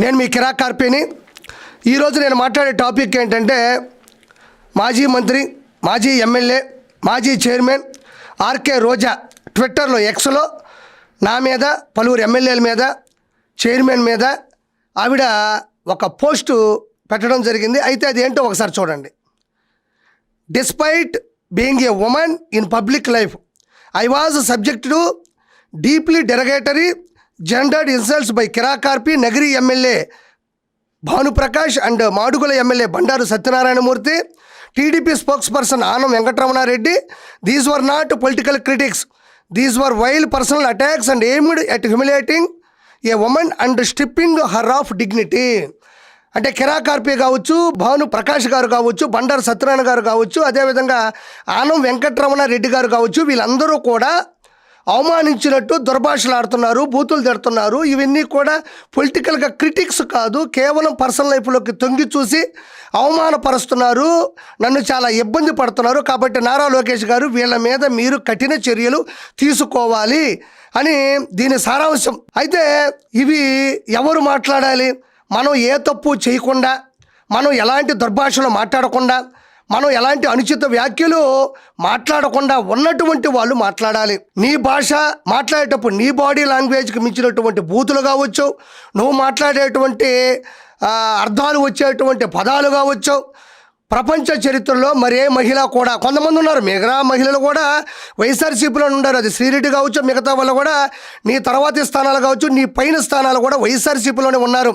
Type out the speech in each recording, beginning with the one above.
నేను మీ కిరాక్ కార్పేని. ఈరోజు నేను మాట్లాడే టాపిక్ ఏంటంటే మాజీ మంత్రి, మాజీ ఎమ్మెల్యే, మాజీ చైర్మన్ ఆర్కే రోజా ట్విట్టర్లో, ఎక్స్లో నా మీద, పలువురు ఎమ్మెల్యేల మీద, చైర్మన్ మీద ఆవిడ ఒక పోస్టు పెట్టడం జరిగింది. అయితే అది ఏంటో ఒకసారి చూడండి. Despite being a woman in public life, I was subject to deeply derogatory gendered insults by Kiraak RP, Nagari MLA Bhanuprakash and Madugula MLA Bandaru Satyanarayana Murthy, TDP spokesperson Anam Venkataramana Reddy. These were not political critics, these were wild personal attacks and aimed at humiliating a woman and stripping her of dignity. అంటే కిరాక్ కార్పి కావచ్చు, భాను ప్రకాష్ గారు కావచ్చు, బండారు సత్యనారాయణ గారు కావచ్చు, అదేవిధంగా ఆనం వెంకటరమణారెడ్డి గారు కావచ్చు, వీళ్ళందరూ కూడా అవమానించినట్టు దుర్భాషలాడుతున్నారు, బూతులు తిడుతున్నారు. ఇవన్నీ కూడా పొలిటికల్గా క్రిటిక్స్ కాదు, కేవలం పర్సనల్ లైఫ్లోకి తొంగి చూసి అవమానపరుస్తున్నారు, నన్ను చాలా ఇబ్బంది పడుతున్నారు. కాబట్టి నారా లోకేష్ గారు వీళ్ళ మీద మీరు కఠిన చర్యలు తీసుకోవాలి అని దీని సారాంశం. అయితే ఇవి ఎవరు మాట్లాడాలి? మనం ఏ తప్పు చేయకుండా, మనం ఎలాంటి దుర్భాషలు మాట్లాడకుండా, మనం ఎలాంటి అనుచిత వ్యాఖ్యలు మాట్లాడకుండా ఉన్నటువంటి వాళ్ళు మాట్లాడాలి. నీ భాష మాట్లాడేటప్పుడు నీ బాడీ లాంగ్వేజ్కి మించినటువంటి బూతులు కావచ్చు, నువ్వు మాట్లాడేటువంటి అర్థాలు వచ్చేటువంటి పదాలు కావచ్చు. ప్రపంచ చరిత్రలో మరే మహిళ కూడా, కొంతమంది ఉన్నారు మిగతా మహిళలు కూడా వైఎస్ఆర్సీపీలో ఉన్నారు, అది శ్రీరెడ్డి కావచ్చు, మిగతా వాళ్ళు కూడా నీ తర్వాతి స్థానాలు కావచ్చు, నీ పైన స్థానాలు కూడా వైఎస్ఆర్సీపీలోనే ఉన్నారు.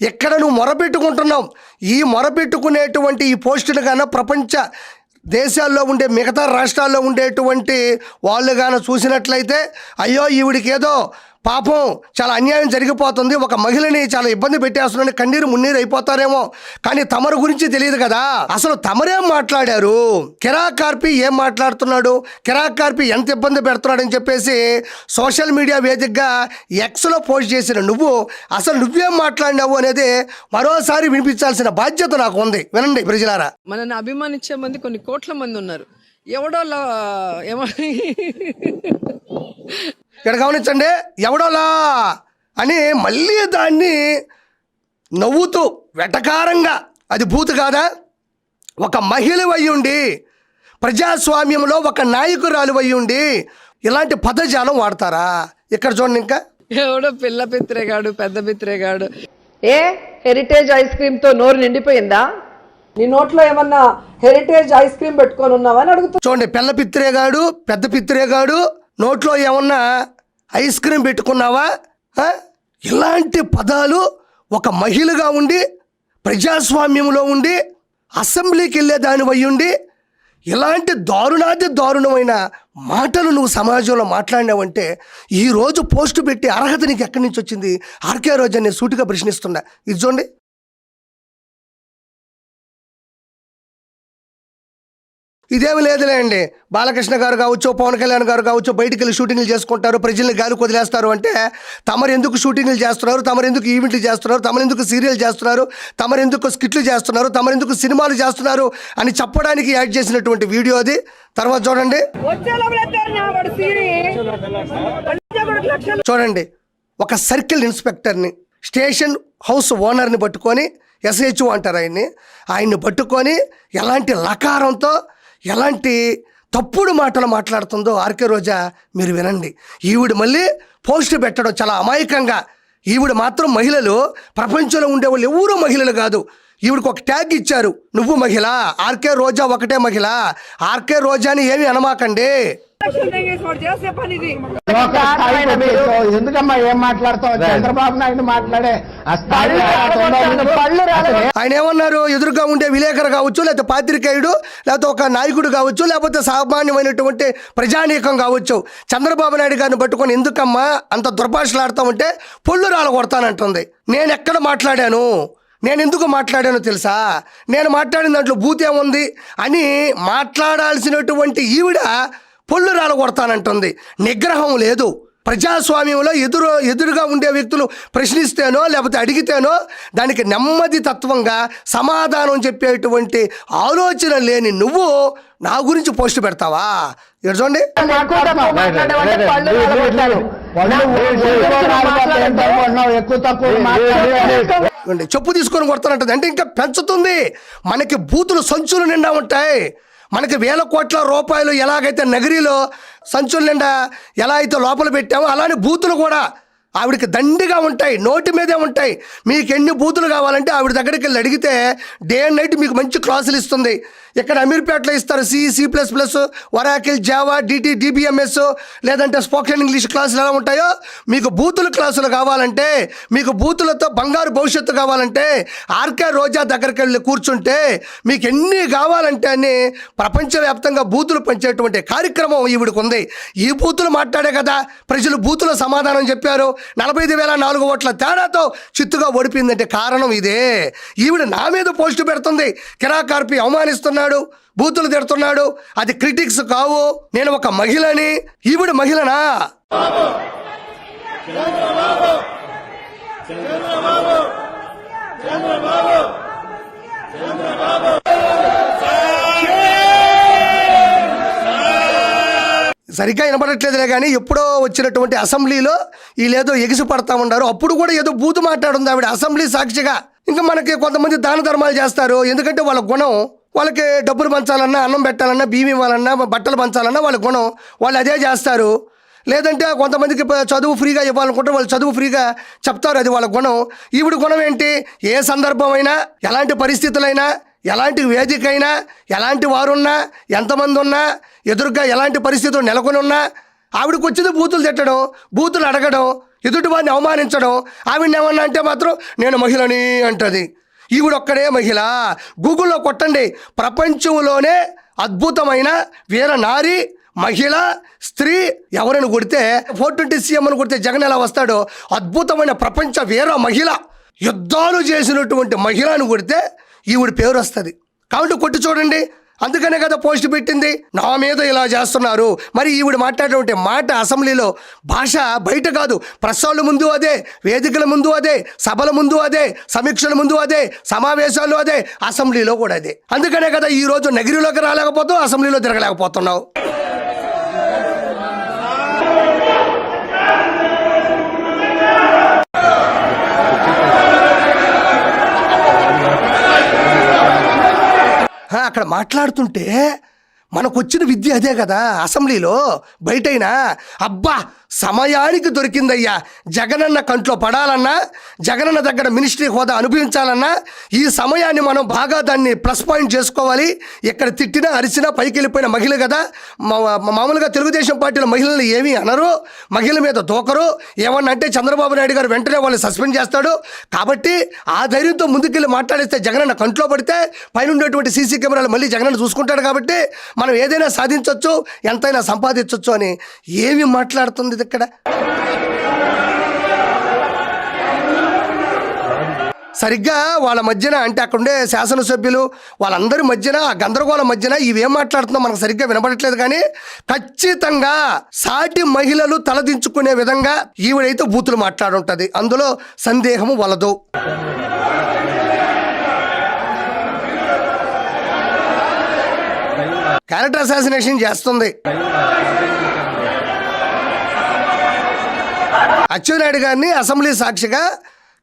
ఎక్కడ నువ్వు మొరపెట్టుకుంటున్నావు, ఈ మొరపెట్టుకునేటువంటి ఈ పోస్టులు కానీ ప్రపంచ దేశాల్లో ఉండే మిగతా రాష్ట్రాల్లో ఉండేటువంటి వాళ్ళు కానీ చూసినట్లయితే, అయ్యో ఈవిడికి ఏదో పాపం చాలా అన్యాయం జరిగిపోతుంది, ఒక మహిళని చాలా ఇబ్బంది పెట్టేస్తున్నాడని కన్నీరు మున్నీరు అయిపోతారేమో. కానీ తమరు గురించి తెలియదు కదా, అసలు తమరేం మాట్లాడారు, కిరాక్ కార్పి ఏం మాట్లాడుతున్నాడు, కిరాక్ కార్పి ఎంత ఇబ్బంది పెడుతున్నాడు అని చెప్పేసి సోషల్ మీడియా వేదికగా ఎక్స్లో పోస్ట్ చేసిన నువ్వు అసలు నువ్వేం మాట్లాడినావు అనేది మరోసారి వినిపించాల్సిన బాధ్యత నాకు ఉంది. వినండి ప్రజలారా. మనల్ని అభిమానించే మంది కొన్ని కోట్ల మంది ఉన్నారు. ఎవడోలా ఇక్కడ గమనించండి, ఎవడోలా అని మళ్ళీ దాన్ని నవ్వుతూ వెటకారంగా, అది బూతు కాదా? ఒక మహిళ అయ్యుండి, ప్రజాస్వామ్యంలో ఒక నాయకురాలు అయ్యుండి ఇలాంటి పదజాలం వాడతారా? ఇక్కడ చూడండి, ఇంకా ఎవడో పిల్ల పిత్రేగాడు, పెద్ద పిత్రేగాడు. హెరిటేజ్ ఐస్ క్రీమ్ తో నోరు నిండిపోయిందా? నీ నోట్లో ఏమన్నా హెరిటేజ్ ఐస్ క్రీమ్ పెట్టుకొని ఉన్నావా అని అడుగుతా. చూడండి, పిల్ల పిత్రేగాడు, పెద్ద పిత్రేగాడు, నోట్లో ఏమన్నా ఐస్ క్రీమ్ పెట్టుకున్నావా? ఇలాంటి పదాలు ఒక మహిళగా ఉండి, ప్రజాస్వామ్యంలో ఉండి, అసెంబ్లీకి వెళ్ళే దాని అయ్యుండి ఇలాంటి దారుణాది దారుణమైన మాటలు నువ్వు సమాజంలో మాట్లాడినావంటే ఈరోజు పోస్టు పెట్టి అర్హత నీకు ఎక్కడి నుంచి వచ్చింది? ఆర్కే రోజా నేను సూటిగా ప్రశ్నిస్తున్నా. ఇది చూడండి. ఇదేమి లేదులే అండి, బాలకృష్ణ గారు కావచ్చు, పవన్ కళ్యాణ్ గారు కావచ్చు, బయటికి వెళ్ళి షూటింగ్లు చేసుకుంటారు, ప్రజల్ని గాలి వదిలేస్తారు అంటే తమరు ఎందుకు షూటింగ్లు చేస్తున్నారు, తమరు ఎందుకు ఈవెంట్లు చేస్తున్నారు, తమరు ఎందుకు సీరియల్ చేస్తున్నారు, తమరు ఎందుకు స్కిట్లు చేస్తున్నారు, తమరు ఎందుకు సినిమాలు చేస్తున్నారు అని చెప్పడానికి యాడ్ చేసినటువంటి వీడియో అది. తర్వాత చూడండి, చూడండి, ఒక సర్కిల్ ఇన్స్పెక్టర్ని, స్టేషన్ హౌస్ ఓనర్ని పట్టుకొని, SHO అంటారు ఆయన్ని పట్టుకొని ఎలాంటి లకారంతో, ఎలాంటి తప్పుడు మాటలు మాట్లాడుతుందో ఆర్కే రోజా మీరు వినండి. ఈవిడ మళ్ళీ పోస్ట్ పెట్టడం చాలా అమాయకంగా. ఈవిడ మాత్రం మహిళలు, ప్రపంచంలో ఉండేవాళ్ళు ఎవరూ మహిళలు కాదు. ఈవిడికి ఒక ట్యాగ్ ఇచ్చారు, నువ్వు మహిళ, ఆర్కే రోజా ఒకటే మహిళ, ఆర్కే రోజాని ఏమి అనమాకండి. ఎందుకమ్మా ఏం మాట్లాడతావు? చంద్రబాబు నాయుడు మాట్లాడే ఆయన ఏమన్నారు? ఎదురుగా ఉండే విలేకరు కావచ్చు, లేకపోతే పాత్రికేయుడు, లేకపోతే ఒక నాయకుడు కావచ్చు, లేకపోతే సామాన్యమైనటువంటి ప్రజానీకం కావచ్చు, చంద్రబాబు నాయుడు గారిని పట్టుకొని ఎందుకమ్మా అంత దుర్భాషలాడుతామంటే పొళ్ళు రాళ్ళు కొడతానంటుంది. నేను ఎక్కడ మాట్లాడాను, నేను ఎందుకు మాట్లాడానో తెలుసా? నేను మాట్లాడిన దాంట్లో భూతేముంది అని మాట్లాడాల్సినటువంటి ఈవిడ పొళ్ళు రాళ్ళు కొడతానంటుంది. నిగ్రహం లేదు. ప్రజాస్వామ్యంలో ఎదురుగా ఉండే వ్యక్తులు ప్రశ్నిస్తేనో లేకపోతే అడిగితేనో దానికి నెమ్మది తత్వంగా సమాధానం చెప్పేటువంటి ఆలోచన లేని నువ్వు నా గురించి పోస్ట్ పెడతావా? చూడండి, ఎక్కువ తక్కువ మాట్లాడే ఇవ్వండి, చెప్పు తీసుకొని కొడతానంటది. అంటే ఇంకా పెంచుతుంది. మనకి బూతులు సంచులు నిండా ఉంటాయి. మనకి వేల కోట్ల రూపాయలు ఎలాగైతే నగరిలో సంచుల నిండా ఎలా అయితే లోపల పెట్టామో అలానే బూతులు కూడా ఆవిడకి దండిగా ఉంటాయి, నోటి మీదే ఉంటాయి. మీకు ఎన్ని బూతులు కావాలంటే ఆవిడ దగ్గరికి వెళ్ళి అడిగితే డే అండ్ నైట్ మీకు మంచి క్లాసులు ఇస్తుంది. ఇక్కడ అమీర్పేటలో ఇస్తారు C++, వరాకిల్, జావా, DBMS, లేదంటే స్పోకెన్ ఇంగ్లీష్ క్లాసులు ఎలా ఉంటాయో మీకు బూతుల క్లాసులు కావాలంటే, మీకు బూతులతో బంగారు భవిష్యత్తు కావాలంటే ఆర్కే రోజా దగ్గరికి వెళ్ళి కూర్చుంటే మీకు ఎన్ని కావాలంటే అన్ని ప్రపంచవ్యాప్తంగా బూతులు పంచేటువంటి కార్యక్రమం ఈవిడికి ఉంది. ఈ బూతులు మాట్లాడే కదా ప్రజలు బూతుల సమాధానం చెప్పారు. 45,400 ఓట్ల తేడాతో చిత్తుగా ఓడిపోయిందంటే కారణం ఇదే. ఈవిడ నా మీద పోస్టు పెడుతుంది, కిరాకార్పి అవమానిస్తున్నాడు, బూతులు తిడుతున్నాడు. అది క్రిటిక్స్ కావు, నేను ఒక మహిళని. ఈవిడ మహిళనా? సరిగ్గా వినపడట్లేదులే కానీ ఎప్పుడో వచ్చినటువంటి అసెంబ్లీలో వీళ్ళేదో ఎగిసి పడతా ఉన్నారు. అప్పుడు కూడా ఏదో బూతు మాట్లాడుంది ఆవిడ అసెంబ్లీ సాక్షిగా. ఇంకా మనకి కొంతమంది దాన ధర్మాలు చేస్తారు, ఎందుకంటే వాళ్ళ గుణం. వాళ్ళకి డబ్బులు పంచాలన్నా, అన్నం పెట్టాలన్నా, బియ్యం ఇవ్వాలన్నా, బట్టలు పంచాలన్నా వాళ్ళ గుణం, వాళ్ళు అదే చేస్తారు. లేదంటే కొంతమందికి చదువు ఫ్రీగా ఇవ్వాలనుకుంటే వాళ్ళు చదువు ఫ్రీగా చెప్తారు, అది వాళ్ళ గుణం. ఈవిడ గుణం ఏంటి? ఏ సందర్భమైనా, ఎలాంటి పరిస్థితులైనా, ఎలాంటి వేదికైనా, ఎలాంటి వారున్నా, ఎంతమంది ఉన్నా, ఎదురుగా ఎలాంటి పరిస్థితులు నెలకొని ఉన్నా ఆవిడకి వచ్చింది బూతులు తిట్టడం, బూతులు అడగడం, ఎదుటి వారిని అవమానించడం. ఆవిడని ఏమన్నా అంటే మాత్రం నేను మహిళని అంటది. ఈవిడొక్కడే మహిళ. గూగుల్లో కొట్టండి, ప్రపంచంలోనే అద్భుతమైన వీర నారి మహిళ స్త్రీ ఎవరని కొడితే 420 CM అని కొడితే జగన్ ఎలా వస్తాడో, అద్భుతమైన ప్రపంచ వీర మహిళ, యుద్ధాలు చేసినటువంటి మహిళను కొడితే ఈవిడ పేరు వస్తుంది. కాబట్టి కొట్టి చూడండి. అందుకనే కదా పోస్ట్ పెట్టింది, నా మీద ఇలా చేస్తున్నారు. మరి ఈవిడ మాట్లాడేటువంటి మాట అసెంబ్లీలో భాష బయట కాదు, ప్రశ్నల ముందు అదే, వేదికల ముందు అదే, సభల ముందు అదే, సమీక్షల ముందు అదే, సమావేశాలు అదే, అసెంబ్లీలో కూడా అదే. అందుకనే కదా ఈరోజు నగిరిలోకి రాలేకపోతావు, అసెంబ్లీలో తిరగలేకపోతున్నావు. అక్కడ మాట్లాడుతుంటే మనకు వచ్చిన విద్య అదే కదా. అసెంబ్లీలో బయటైనా అబ్బా సమయానికి దొరికిందయ్యా, జగనన్న కంట్లో పడాలన్నా, జగనన్న దగ్గర మినిస్ట్రీ హోదా అనుభవించాలన్నా ఈ సమయాన్ని మనం బాగా దాన్ని ప్లస్ పాయింట్ చేసుకోవాలి. ఇక్కడ తిట్టినా అరిచినా పైకి వెళ్ళిపోయిన మహిళ కదా. మామూలుగా తెలుగుదేశం పార్టీలో మహిళలు ఏమీ అనరు, మహిళల మీద దూకరు. ఏమన్నా అంటే చంద్రబాబు నాయుడు గారు వెంటనే వాళ్ళని సస్పెండ్ చేస్తాడు. కాబట్టి ఆ ధైర్యంతో ముందుకెళ్ళి మాట్లాడిస్తే జగనన్న కంట్లో పడితే పైన ఉండేటువంటి సీసీ కెమెరాలు మళ్ళీ జగనన్న చూసుకుంటాడు. కాబట్టి మనం ఏదైనా సాధించవచ్చు, ఎంతైనా సంపాదించవచ్చు అని ఏమి మాట్లాడుతుంది ఇక్కడ. సరిగ్గా వాళ్ళ మధ్యన అంటే అక్కడుండే శాసనసభ్యులు వాళ్ళందరి మధ్యన ఆ గందరగోళం మధ్యన ఇవేం మాట్లాడుతుందో మనకు సరిగ్గా వినపడట్లేదు. కానీ ఖచ్చితంగా సాటి మహిళలు తలదించుకునే విధంగా ఈవిడైతే బూతులు మాట్లాడుంటది, అందులో సందేహము వలదు. క్యారెక్టర్ అసాసినేషన్ చేస్తుంది. అచ్చెన్నాయుడు గారిని అసెంబ్లీ సాక్షిగా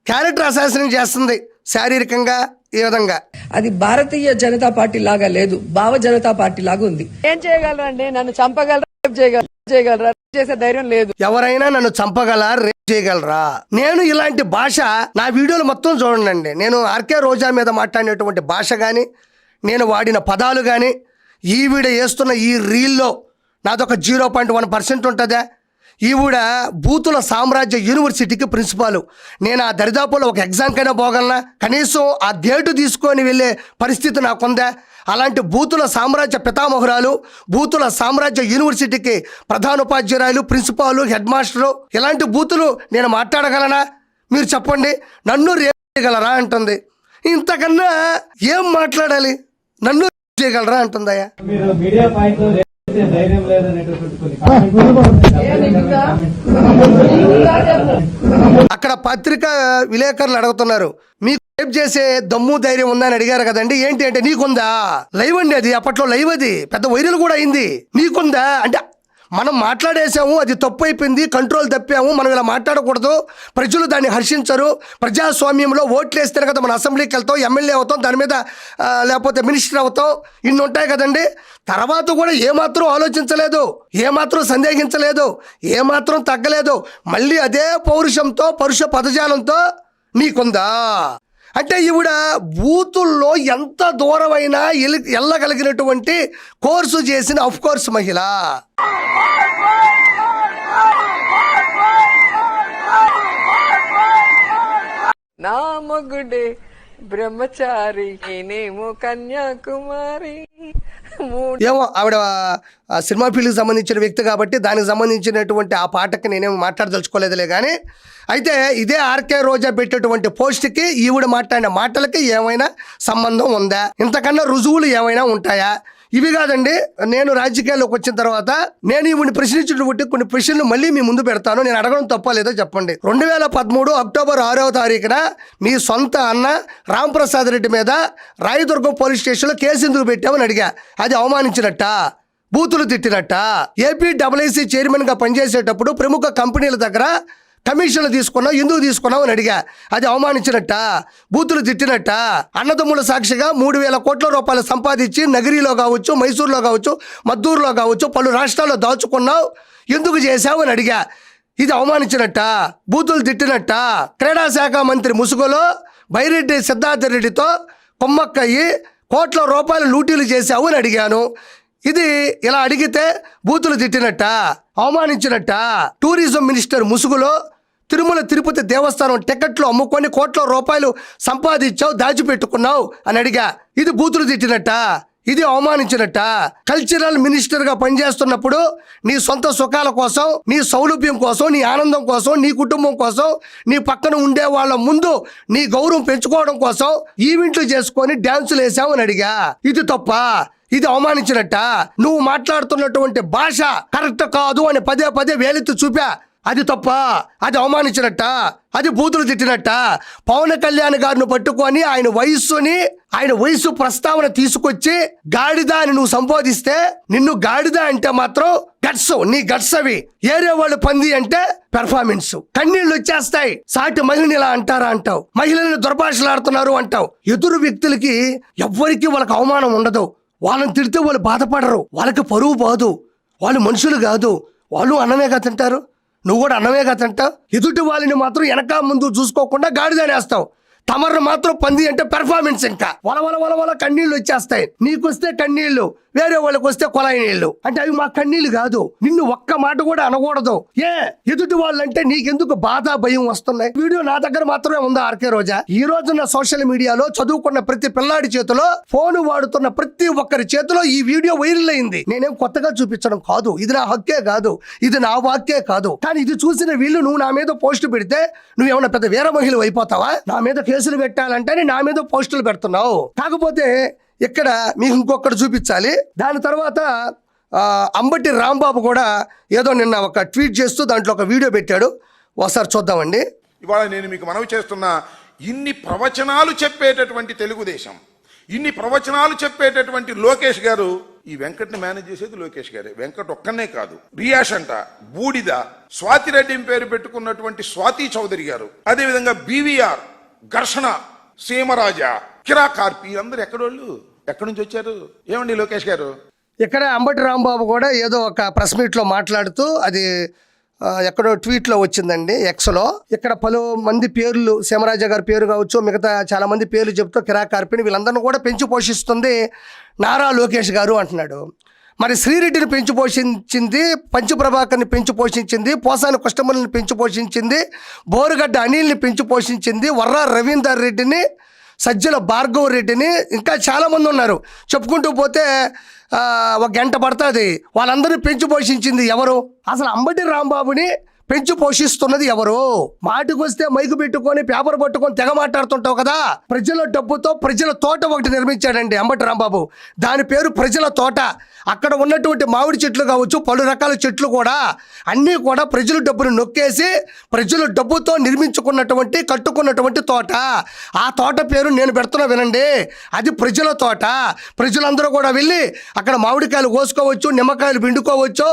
క్యారెక్టర్ అసాసినేషన్ చేస్తుంది శారీరకంగా. ఈ విధంగా అది భారతీయ జనతా పార్టీ లాగా లేదు, భావ జనతా పార్టీ లాగా ఉంది. ఏం చేయగలరండి? నన్ను చంపగలరా, చేయగలరా? చేసే ధైర్యం లేదు. ఎవరైనా నన్ను చంపగలరా, రేప్ చేయగలరా? నేను ఇలాంటి భాష నా వీడియోలు మొత్తం చూడండి. నేను ఆర్కే రోజా మీద మాట్లాడినటువంటి భాష కానీ, నేను వాడిన పదాలు కానీ, ఈవిడ వేస్తున్న ఈ రీల్లో నాదొక 0.1% ఉంటుందా? ఈవిడ బూతుల సామ్రాజ్య యూనివర్సిటీకి ప్రిన్సిపాల్. నేను ఆ దరిదాపులో ఒక ఎగ్జామ్కైనా పోగలనా? కనీసం ఆ డేటు తీసుకొని వెళ్ళే పరిస్థితి నాకుందా? అలాంటి బూతుల సామ్రాజ్య పితామహురాలు, బూతుల సామ్రాజ్య యూనివర్సిటీకి ప్రధానోపాధ్యాయులు, ప్రిన్సిపాలు, హెడ్ మాస్టరు, ఇలాంటి బూతులు నేను మాట్లాడగలనా? మీరు చెప్పండి. నన్ను రేప్ చేయగలరా అంటుంది. ఇంతకన్నా ఏం మాట్లాడాలి? నన్ను చేయగలరా అంటుందయ్యా. అక్కడ పత్రికా విలేకరులు అడుగుతున్నారు, మీకు రేప్ చేసే దమ్ము ధైర్యం ఉందని అడిగారు కదండి. ఏంటి అంటే నీకుందా? లైవ్ అండి, అది అప్పట్లో లైవ్, అది పెద్ద వైరల్ కూడా అయింది. నీకుందా అంటే మనం మాట్లాడేసాము, అది తప్పు అయిపోయింది, కంట్రోల్ తప్పాము, మనం ఇలా మాట్లాడకూడదు, ప్రజలు దాన్ని హర్షించరు, ప్రజాస్వామ్యంలో ఓట్లు వేస్తేనే కదా మనం అసెంబ్లీకి వెళ్తాం, ఎమ్మెల్యే అవుతాం, దాని మీద లేకపోతే మినిస్టర్ అవుతాం, ఇన్ని ఉంటాయి కదండి. తర్వాత కూడా ఏమాత్రం ఆలోచించలేదు, ఏమాత్రం సందేహించలేదు, ఏమాత్రం తగ్గలేదు. మళ్ళీ అదే పౌరుషంతో, పరుష పదజాలంతో నీకుందా అంటే ఈవిడ బూతుల్లో ఎంత దూరమైనా వెళ్ళగలిగినటువంటి కోర్సు చేసిన ఆఫ్ కోర్స్ మహిళ. నా మగుడే బ్రహ్మచారి నేనేమో కన్యాకుమారి. ఏమో ఆవిడ సినిమా ఫీల్డ్కి సంబంధించిన వ్యక్తి కాబట్టి దానికి సంబంధించినటువంటి ఆ పాటకి నేనేం మాట్లాడదలుచుకోలేదులే. కానీ అయితే ఇదే ఆర్కే రోజా పెట్టేటువంటి పోస్ట్కి ఈవిడ మాట్లాడిన మాటలకి ఏమైనా సంబంధం ఉందా? ఇంతకన్నా రుజువులు ఏమైనా ఉంటాయా? ఇవి కాదండి, నేను రాజకీయాల్లోకి వచ్చిన తర్వాత నేను ఈవిని ప్రశ్నించినటువంటి కొన్ని ప్రశ్నలు మళ్ళీ మీ ముందు పెడతాను. నేను అడగడం తప్పలేదో చెప్పండి. 2013 అక్టోబర్ 6వ తారీఖున మీ సొంత అన్న రాంప్రసాద్ రెడ్డి మీద రాయదుర్గం పోలీస్ స్టేషన్లో కేసు ఎందుకు పెట్టామని అడిగా. అది అవమానించినట్ట, బూతులు తిట్టినట్ట. ఏపీడబ్ల్యూసీ చైర్మన్గా పనిచేసేటప్పుడు ప్రముఖ కంపెనీల దగ్గర కమిషన్లు తీసుకున్నావు, ఎందుకు తీసుకున్నావు అని అడిగా. అది అవమానించినట్ట, బూతులు తిట్టినట్ట. అన్నదమ్ముల సాక్షిగా 3,000 కోట్ల రూపాయలు సంపాదించి నగిరిలో కావచ్చు, మైసూరులో కావచ్చు, మద్దూరులో కావచ్చు, పలు రాష్ట్రాల్లో దాచుకున్నావు, ఎందుకు చేశావు అని అడిగా. ఇది అవమానించినట్ట, బూతులు తిట్టినట్ట. క్రీడా శాఖ మంత్రి ముసుగులో బైరెడ్డి సిద్ధార్థ రెడ్డితో కొమ్మక్కయ్యి కోట్ల రూపాయలు లూటీలు చేశావు అని అడిగాను. ఇది ఇలా అడిగితే బూతులు తిట్టినట్ట, అవమానించినట్ట. టూరిజం మినిస్టర్ ముసుగులో తిరుమల తిరుపతి దేవస్థానం టికెట్లు అమ్ముకొని కోట్ల రూపాయలు సంపాదించావు, దాచిపెట్టుకున్నావు అని అడిగా. ఇది బూతులు తిట్టినట్ట, ఇది అవమానించినట్ట. కల్చరల్ మినిస్టర్గా పనిచేస్తున్నప్పుడు నీ సొంత సుఖాల కోసం, నీ సౌలభ్యం కోసం, నీ ఆనందం కోసం, నీ కుటుంబం కోసం, నీ పక్కన ఉండే వాళ్ళ ముందు నీ గౌరవం పెంచుకోవడం కోసం ఈవెంట్లు చేసుకొని డ్యాన్సులు వేసావు అని అడిగా. ఇది తప్ప, ఇది అవమానించినట్ట. నువ్వు మాట్లాడుతున్నటువంటి భాష కరెక్ట్ కాదు అని పదే పదే వేలెత్తి చూపా. అది తప్ప, అది అవమానించినట్ట, అది బూతులు తిట్టినట్ట. పవన్ కళ్యాణ్ గారిని పట్టుకొని ఆయన వయసు ప్రస్తావన తీసుకొచ్చి గాడిద అని నువ్వు సంబోధిస్తే, నిన్ను గాడిద అంటే మాత్రం గట్స్, నీ గట్స్ అవి. ఏరే వాళ్ళు పంది అంటే పెర్ఫార్మెన్స్. కన్నీళ్ళు వచ్చేస్తాయి. సాటి మహిళని ఇలా అంటారా అంటావు, మహిళలను దుర్భాషలాడుతున్నారు అంటావు. ఎదురు వ్యక్తులకి ఎవ్వరికి వాళ్ళకి అవమానం ఉండదు. వాళ్ళని తిడితే వాళ్ళు బాధపడరు, వాళ్ళకి పరువు పోదు. వాళ్ళు మనుషులు కాదు, వాళ్ళు అన్నమేగా తింటారు, నువ్వు కూడా అన్నమేగా తింటావు. ఎదుటి వాళ్ళని మాత్రం వెనక ముందు చూసుకోకుండా గాడిదనేస్తావు. తమరు మాత్రం పంది అంటే పెర్ఫార్మెన్స్. ఇంకా వల కన్నీళ్ళు వచ్చేస్తాయి. నీకొస్తే కన్నీళ్లు, వేరే వాళ్ళకి వస్తే కొలాయి నీళ్లు. అంటే అవి మా కన్నీళ్లు కాదు. నిన్ను ఒక్క మాట కూడా అనకూడదు. ఎదుటి వాళ్ళంటే నీకెందుకు బాధ, భయం వస్తున్నాయి? వీడియో నా దగ్గర మాత్రమే ఉందా ఆర్కే రోజా? ఈ రోజున్న సోషల్ మీడియాలో చదువుకున్న ప్రతి పిల్లాడి చేతిలో, ఫోన్ వాడుతున్న ప్రతి ఒక్కరి చేతిలో ఈ వీడియో వైరల్ అయింది. నేనేం కొత్తగా చూపించడం కాదు, ఇది నా హక్కే కాదు, ఇది నా వాక్యే కాదు. కానీ ఇది చూసిన వీళ్ళు నువ్వు నా మీద పోస్ట్ పెడితే నువ్వేమన్నా పెద్ద వీర మహిళ అయిపోతావా? నా మీద కేసులు పెట్టాలంటే నా మీద పోస్టులు పెడుతున్నావు. కాకపోతే ఇక్కడ మీకు ఇంకొకటి చూపించాలి. దాని తర్వాత అంబటి రాంబాబు కూడా ఏదో నిన్న ఒక ట్వీట్ చేస్తూ దాంట్లో ఒక వీడియో పెట్టాడు. ఒకసారి చూద్దామండి. ఇవాళ నేను మీకు మనవి చేస్తున్నా, ఇన్ని ప్రవచనాలు చెప్పేటటువంటి తెలుగుదేశం, ఇన్ని ప్రవచనాలు చెప్పేటటువంటి లోకేష్ గారు, ఈ వెంకట్ని మేనేజ్ చేసేది లోకేష్ గారే. వెంకట్ ఒక్కనే కాదు, రియాష్ అంట, బూడిద, స్వాతిరెడ్డి పేరు పెట్టుకున్నటువంటి స్వాతి చౌదరి గారు, అదేవిధంగా బీవీఆర్, ఘర్షణ, సీమరాజా, కిరా కార్పి, అందరు ఎక్కడోళ్ళు, ఎక్కడి నుంచి వచ్చారు? ఏమండి లోకేష్ గారు? ఇక్కడ అంబటి రాంబాబు కూడా ఏదో ఒక ప్రెస్ మీట్లో మాట్లాడుతూ, అది ఎక్కడో ట్వీట్లో వచ్చిందండి, ఎక్స్లో. ఇక్కడ పలు మంది పేర్లు, సీమరాజా గారి పేరు కావచ్చు, మిగతా చాలా మంది పేర్లు చెప్తూ కిరా కార్పిని వీళ్ళందరినీ కూడా పెంచి పోషిస్తుంది నారా లోకేష్ గారు అంటున్నాడు. మరి శ్రీరెడ్డిని పెంచి పోషించింది, పంచప్రభాకర్ని పెంచి పోషించింది, పోసాని కృష్ణమల్ని పెంచి పోషించింది, బోరుగడ్డ అనిల్ని పెంచి పోషించింది, వర్రా రవీందర్ రెడ్డిని, సజ్జల భార్గవ రెడ్డిని, ఇంకా చాలామంది ఉన్నారు. చెప్పుకుంటూ పోతే ఒక గంట పడుతుంది. వాళ్ళందరినీ పెంచి పోషించింది ఎవరు? అసలు అంబటి రాంబాబుని పెంచి పోషిస్తున్నది ఎవరు? మాటకు వస్తే మైకు పెట్టుకొని పేపర్ పట్టుకొని తెగ మాట్లాడుతుంటావు కదా. ప్రజల డబ్బుతో ప్రజల తోట ఒకటి నిర్మించాడండి అంబటి రాంబాబు. దాని పేరు ప్రజల తోట. అక్కడ ఉన్నటువంటి మామిడి చెట్లు కావచ్చు, పలు రకాల చెట్లు కూడా అన్నీ కూడా ప్రజల డబ్బును నొక్కేసి ప్రజల డబ్బుతో నిర్మించుకున్నటువంటి కట్టుకున్నటువంటి తోట. ఆ తోట పేరు నేను పెడుతున్నా వినండి. అది ప్రజల తోట. ప్రజలందరూ కూడా వెళ్ళి అక్కడ మామిడికాయలు కోసుకోవచ్చు, నిమ్మకాయలు పిండుకోవచ్చు,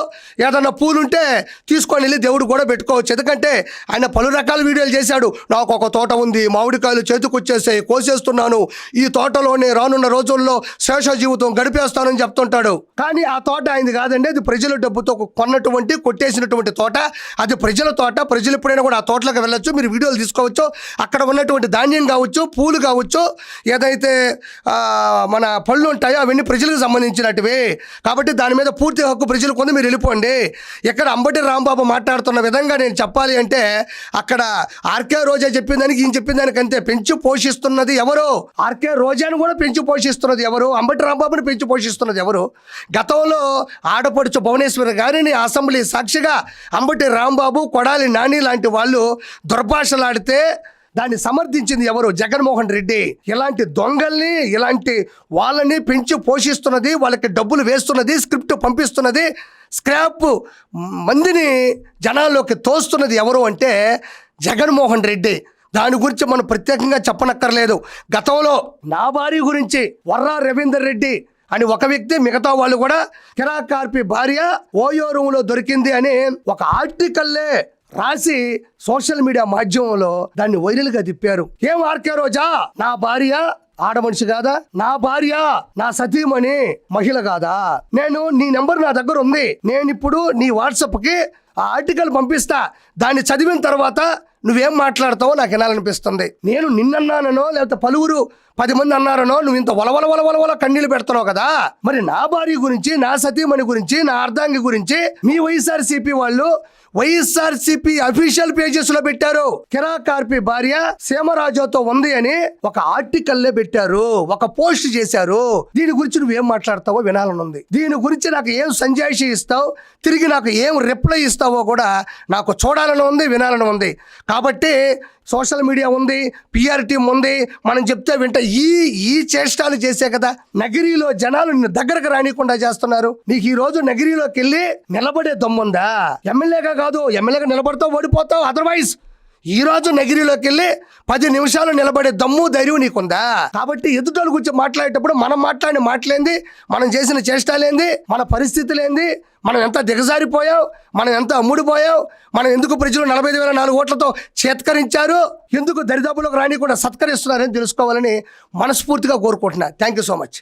ఏదన్నా పూలుంటే తీసుకొని వెళ్ళి దేవుడు కూడా పెట్టుకోవచ్చు. ఎందుకంటే ఆయన పలు రకాల వీడియోలు చేశాడు. నాకు ఒక తోట ఉంది, మామిడికాయలు చేతికి వచ్చేసాయి, కోసేస్తున్నాను, ఈ తోటలోనే రానున్న రోజుల్లో శేష జీవితం గడిపేస్తానని చెప్తుంటాడు. కానీ ఆ తోట ఆయనది కాదండి. అది ప్రజల డబ్బుతో కొన్నటువంటి కొట్టేసినటువంటి తోట. అది ప్రజల తోట. ప్రజలు ఎప్పుడైనా కూడా ఆ తోటలోకి వెళ్ళొచ్చు, మీరు వీడియోలు తీసుకోవచ్చు. అక్కడ ఉన్నటువంటి ధాన్యం కావచ్చు, పూలు కావచ్చు, ఏదైతే మన పళ్ళు ఉంటాయో అవన్నీ ప్రజలకు సంబంధించినటివి. కాబట్టి దాని మీద పూర్తి హక్కు ప్రజలకు ఉంది, మీరు వెళ్ళిపోండి. ఇక్కడ అంబటి రాంబాబు మాట్లాడుతున్న విధంగా నేను చెప్పాలి అంటే అక్కడ ఆర్కే రోజా చెప్పిన దానికి ఈయన చెప్పిన దానికి అంతే. పెంచి పోషిస్తున్నది ఎవరు? ఆర్కే రోజాను కూడా పెంచి పోషిస్తున్నది ఎవరు? అంబటి రాంబాబుని పెంచి పోషిస్తున్నది ఎవరు? గతంలో ఆడపడుచు భువనేశ్వరి గారిని అసెంబ్లీ సాక్షిగా అంబటి రాంబాబు, కొడాలి నాని లాంటి వాళ్ళు దుర్భాషలాడితే దాన్ని సమర్థించింది ఎవరు? జగన్మోహన్ రెడ్డి. ఇలాంటి దొంగల్ని, ఇలాంటి వాళ్ళని పెంచి పోషిస్తున్నది, వాళ్ళకి డబ్బులు వేస్తున్నది, స్క్రిప్ట్ పంపిస్తున్నది, స్క్రాప్ మందిని జనాల్లోకి తోస్తున్నది ఎవరు అంటే జగన్మోహన్ రెడ్డి. దాని గురించి మనం ప్రత్యేకంగా చెప్పనక్కర్లేదు. గతంలో నా భార్య గురించి వర్రా రవీందర్ రెడ్డి అని ఒక వ్యక్తి, మిగతా వాళ్ళు కూడా కిరాకార్పి భార్య ఓయో రూములో దొరికింది అని ఒక ఆర్టికల్లే రాసి సోషల్ మీడియా మాధ్యమంలో దాన్ని వైరల్గా తిప్పారు. ఏం ఆర్కే రోజా, నా భార్య ఆడమనిషి కాదా? నా భార్య నా సతీమణి మహిళ కాదా? నేను నీ నెంబర్ నా దగ్గర ఉంది, నేను ఇప్పుడు నీ వాట్సాప్కి ఆ ఆర్టికల్ పంపిస్తా. దాన్ని చదివిన తర్వాత నువ్వేం మాట్లాడతావో నాకు వినాలనిపిస్తుంది. నేను నిన్నన్నానో లేకపోతే పలువురు 10 మంది అన్నారనో నువ్వు ఇంత వలవల కన్నీళ్ళు పెడుతున్నావు కదా. మరి నా భార్య గురించి, నా సతీమణి గురించి, నా అర్ధాంగి గురించి మీ వైఎస్ఆర్సీపీ వాళ్ళు వైఎస్ఆర్సీపీ అఫీషియల్ పేజెస్ లో పెట్టారు. కిరాకార్పి భార్య సీమరాజుతో ఉంది అని ఒక ఆర్టికల్లే పెట్టారు, ఒక పోస్ట్ చేశారు. దీని గురించి నువ్వేం మాట్లాడతావో వినాలని ఉంది. దీని గురించి నాకు ఏం సంజాయిషి ఇస్తావు, తిరిగి నాకు ఏం రిప్లై ఇస్తావో కూడా నాకు చూడాలని ఉంది, వినాలని ఉంది. కాబట్టి సోషల్ మీడియా ఉంది, పిఆర్ టీం ఉంది, మనం చెప్తే వింట ఈ చేష్టాలు చేసే కదా నగిరిలో జనాలు నిన్ను దగ్గరకు రానికుండా చేస్తున్నారు. నీకు ఈ రోజు నగిరిలోకి వెళ్ళి నిలబడే దమ్ముందా? ఎమ్మెల్యేగా కాదు, ఎమ్మెల్యేగా నిలబడతావు, ఓడిపోతావు. అదర్వైజ్ ఈ రోజు నగిరిలోకి వెళ్ళి 10 నిమిషాలు నిలబడే దమ్ము, ధైర్యం నీకుందా? కాబట్టి ఎదుటోళ్ళ గురించి మాట్లాడేటప్పుడు మనం మాట్లాడిన మాటలేంది, మనం చేసిన చేష్టాలేంది, మన పరిస్థితులేంది, మనం ఎంత దిగజారిపోయాం, మనం ఎంత అమ్ముడిపోయాం, మనం ఎందుకు ప్రజలు 45,004 ఓట్లతో చేత్కరించారు, ఎందుకు దరిదాపులకు రాని కూడా సత్కరిస్తున్నారని తెలుసుకోవాలని మనస్ఫూర్తిగా కోరుకుంటున్నా. Thank you so much.